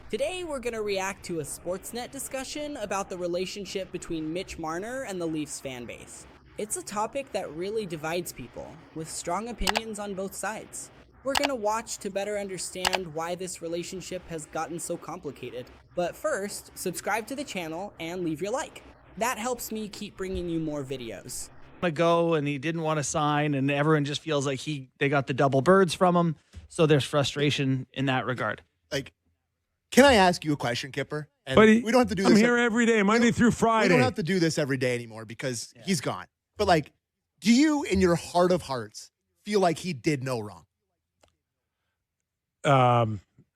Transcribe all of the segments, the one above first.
Today we're going to react to a Sportsnet discussion about the relationship between Mitch Marner and the Leafs fan base. It's a topic that really divides people, with strong opinions on both sides. We're going to watch to better understand why this relationship has gotten so complicated. But first, subscribe to the channel and leave your like. That helps me keep bringing you more videos. Go and he didn't want to sign, and everyone just feels like they got the double birds from him. So there's frustration in that regard. Can I ask you a question, Kipper? And But we don't have to do this. I'm here every day, Monday through Friday. We don't have to do this every day anymore because he's gone. But do you, in your heart of hearts, feel like he did no wrong?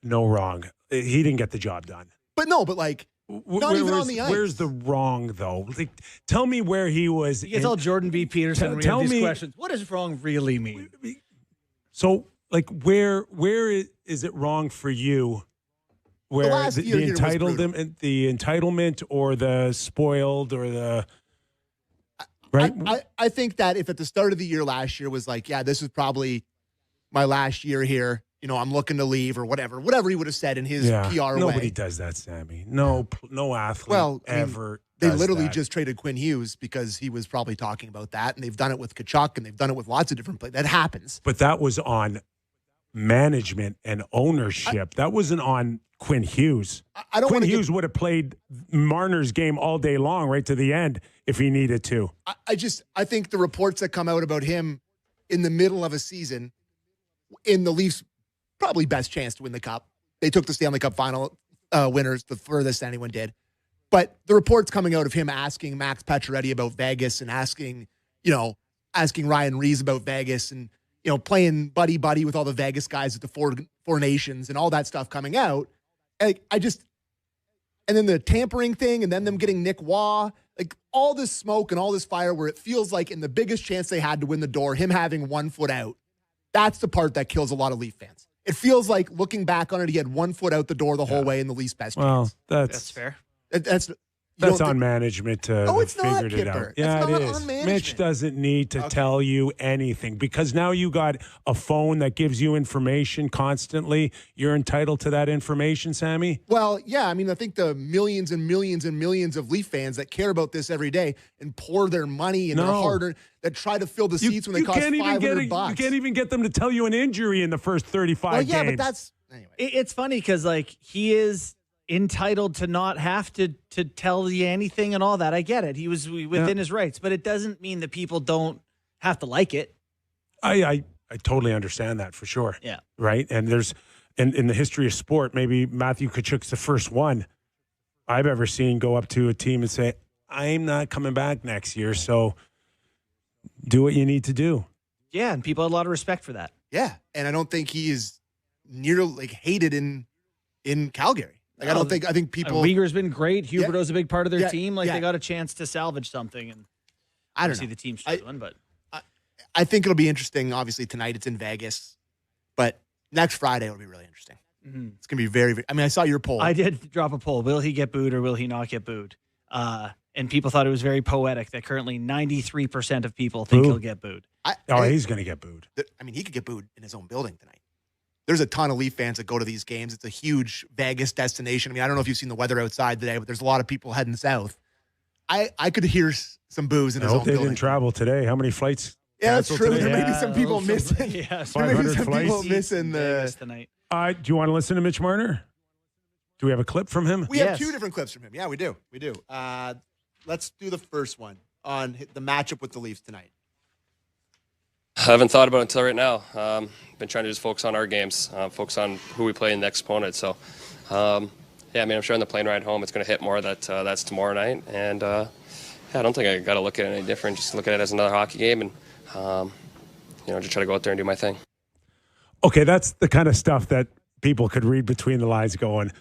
No wrong. He didn't get the job done. But not even on the ice. Where's the wrong, though? Tell me where he was. You can tell Jordan B. Peterson tell these me questions. What does wrong really mean? So, where is it wrong for you? Where the entitlement or the spoiled or the right? I think that if at the start of the year last year was this is probably my last year here. I'm looking to leave or whatever he would have said in his PR way. Nobody does that, Sammy. No athlete ever. They literally just traded Quinn Hughes because he was probably talking about that, and they've done it with Tkachuk, and they've done it with lots of different players. That happens. But that was on management and ownership. That wasn't on Quinn Hughes. Quinn Hughes would have played Marner's game all day long, right to the end, if he needed to. I think the reports that come out about him in the middle of a season, in the Leafs' probably best chance to win the Cup. They took the Stanley Cup final winners, the furthest anyone did. But the reports coming out of him asking Max Pacioretty about Vegas and asking Ryan Reeves about Vegas and, playing buddy-buddy with all the Vegas guys at the Four Nations and all that stuff coming out. And then the tampering thing and then them getting Nick Waugh, all this smoke and all this fire where it feels like in the biggest chance they had to win the door, him having 1 foot out, that's the part that kills a lot of Leaf fans. It feels like looking back on it, he had 1 foot out the door the whole way in the Leafs' best chance. That's fair. That's on management to figure it out. Yeah, it is. Mitch doesn't need to tell you anything because now you got a phone that gives you information constantly. You're entitled to that information, Sammy? Well, yeah. I think the millions and millions and millions of Leaf fans that care about this every day and pour their money and their hard-earned that try to fill the seats when they cost $500. You can't even get them to tell you an injury in the first 35 games. But that's anyway. It's funny because he is entitled to not have to tell you anything and all that. I get it. He was within his rights, but it doesn't mean that people don't have to like it. I totally understand that for sure. Yeah. Right. And there's in the history of sport, maybe Matthew Tkachuk's the first one I've ever seen go up to a team and say, I'm not coming back next year. So do what you need to do. Yeah. And people had a lot of respect for that. Yeah. And I don't think he is nearly hated in Calgary. I think people. Uyghur's been great. Huberdeau's a big part of their team. They got a chance to salvage something. And I don't see the team struggling, but I think it'll be interesting. Obviously, tonight it's in Vegas, but next Friday will be really interesting. Mm-hmm. It's going to be very, very. I saw your poll. I did drop a poll. Will he get booed or will he not get booed? And people thought it was very poetic that currently 93% of people think he'll get booed. He's going to get booed. He could get booed in his own building tonight. There's a ton of Leaf fans that go to these games. It's a huge Vegas destination. I don't know if you've seen the weather outside today, but there's a lot of people heading south. I could hear some boos in his own building. They didn't travel today. How many flights? Yeah, that's true. There may be some people missing. Yeah, 500 flights. People missing the tonight. Do you want to listen to Mitch Marner? Do we have a clip from him? We have 2 different clips from him. Yeah, we do. Let's do the first one on the matchup with the Leafs tonight. I haven't thought about it until right now. Been trying to just focus on our games, focus on who we play in the next opponent. So, I'm sure on the plane ride home, it's going to hit more that that's tomorrow night. And, I don't think I got to look at it any different. Just look at it as another hockey game and, just try to go out there and do my thing. Okay, that's the kind of stuff that people could read between the lines going,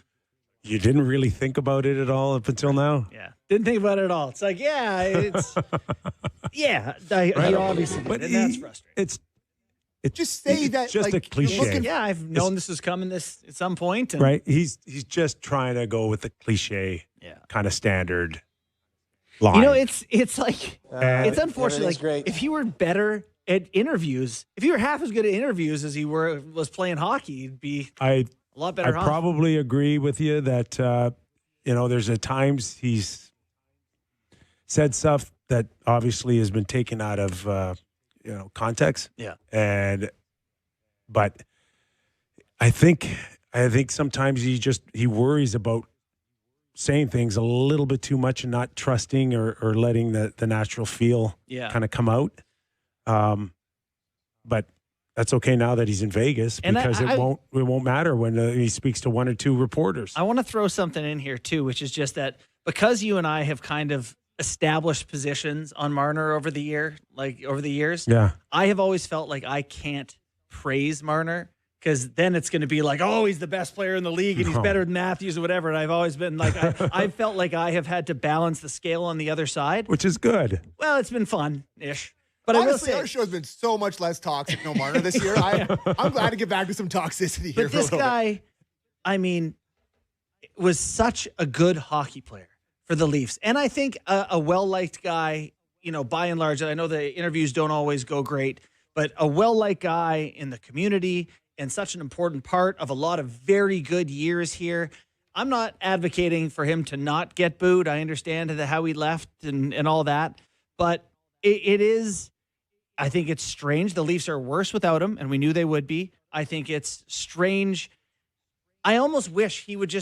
you didn't really think about it at all up until now? Yeah. Didn't think about it at all. It's he obviously did, and that's frustrating. It's just say that. It's just a cliche. I've known this was coming at some point. And right. He's just trying to go with the cliche kind of standard line. It's it's unfortunate. If he were better at interviews, if he were half as good at interviews as he was playing hockey, he'd be a A lot better. I probably agree with you that there's at times he's said stuff that obviously has been taken out of context. Yeah. But I think sometimes he worries about saying things a little bit too much and not trusting or letting the natural feel kind of come out. But that's okay now that he's in Vegas, because it won't matter when he speaks to one or two reporters. I want to throw something in here too, which is just that because you and I have kind of established positions on Marner over the years. Yeah. I have always felt like I can't praise Marner, because then it's going to be like, oh, he's the best player in the league and he's better than Matthews or whatever. And I've always been like, I felt like I have had to balance the scale on the other side. Which is good. Well, it's been fun-ish. But honestly, our show's been so much less toxic, no Marner, this year. I'm glad to get back to some toxicity here. But this guy, was such a good hockey player for the Leafs. And I think a well-liked guy, by and large. I know the interviews don't always go great, but a well-liked guy in the community and such an important part of a lot of very good years here. I'm not advocating for him to not get booed. I understand how he left and all that. But it is, I think it's strange. The Leafs are worse without him, and we knew they would be. I think it's strange. I almost wish he would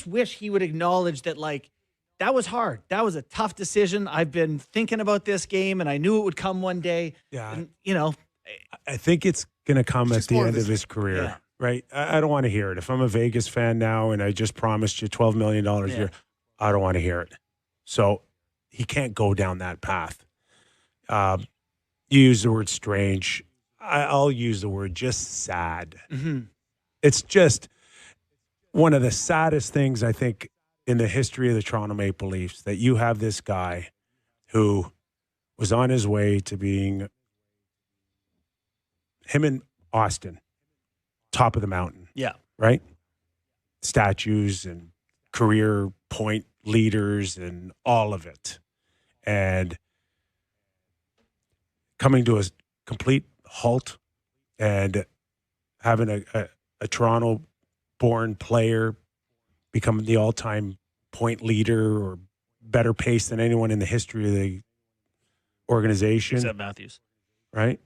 wish he would acknowledge that, like, that was hard. That was a tough decision. I've been thinking about this game, and I knew it would come one day. Yeah. And, I think it's going to come at the end of his career, yeah. right? I don't want to hear it. If I'm a Vegas fan now and I just promised you $12 million a year, I don't want to hear it. So he can't go down that path. You use the word strange. I'll use the word just sad. Mm-hmm. It's just one of the saddest things, I think, in the history of the Toronto Maple Leafs, that you have this guy who was on his way to being, him and Austin, top of the mountain. Yeah. Right? Statues and career point leaders and all of it. And coming to a complete halt and having a Toronto-born player become the all-time point leader or better pace than anyone in the history of the organization. Except Matthews. Right?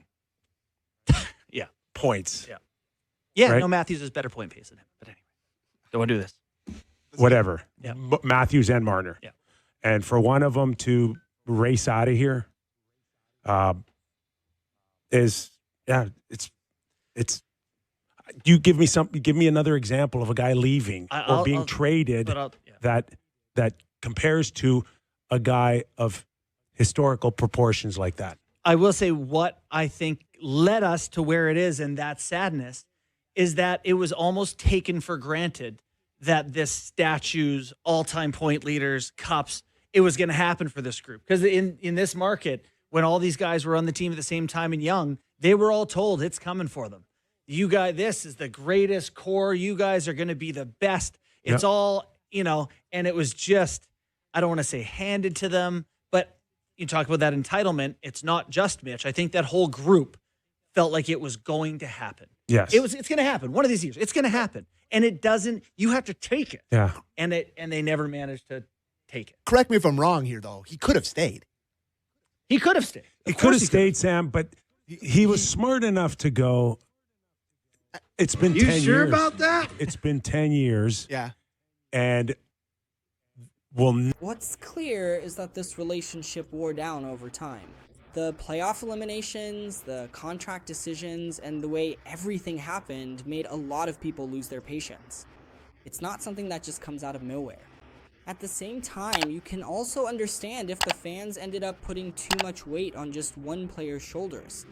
Yeah. Points. Yeah. Yeah, right? No, Matthews is better point pace than him. But anyway, don't want to do this. Whatever. Yeah. Matthews and Marner. Yeah. And for one of them to race out of here it's you give me another example of a guy leaving or being traded that compares to a guy of historical proportions like that. I will say what I think led us to where it is, and that sadness is that it was almost taken for granted that this statues, all-time point leaders, cups, it was going to happen for this group. Because in this market, when all these guys were on the team at the same time and young, they were all told it's coming for them. You guys, this is the greatest core. You guys are going to be the best. It's all, and it was just, I don't want to say handed to them, but you talk about that entitlement. It's not just Mitch. I think that whole group felt like it was going to happen. Yes. It's going to happen. One of these years, it's going to happen. And it doesn't, you have to take it. Yeah. And they never managed to take it. Correct me if I'm wrong here, though. He could have stayed. He could have stayed. He could have stayed, Sam, but he was smart enough to go, it's been 10 years. You sure about that? It's been 10 years. Yeah. And what's clear is that this relationship wore down over time. The playoff eliminations, the contract decisions, and the way everything happened made a lot of people lose their patience. It's not something that just comes out of nowhere. At the same time, you can also understand if the fans ended up putting too much weight on just one player's shoulders.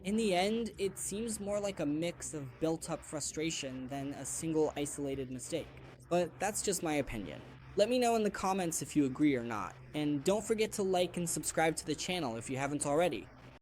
In the end, it seems more like a mix of built-up frustration than a single isolated mistake. But that's just my opinion. Let me know in the comments if you agree or not, and don't forget to like and subscribe to the channel if you haven't already.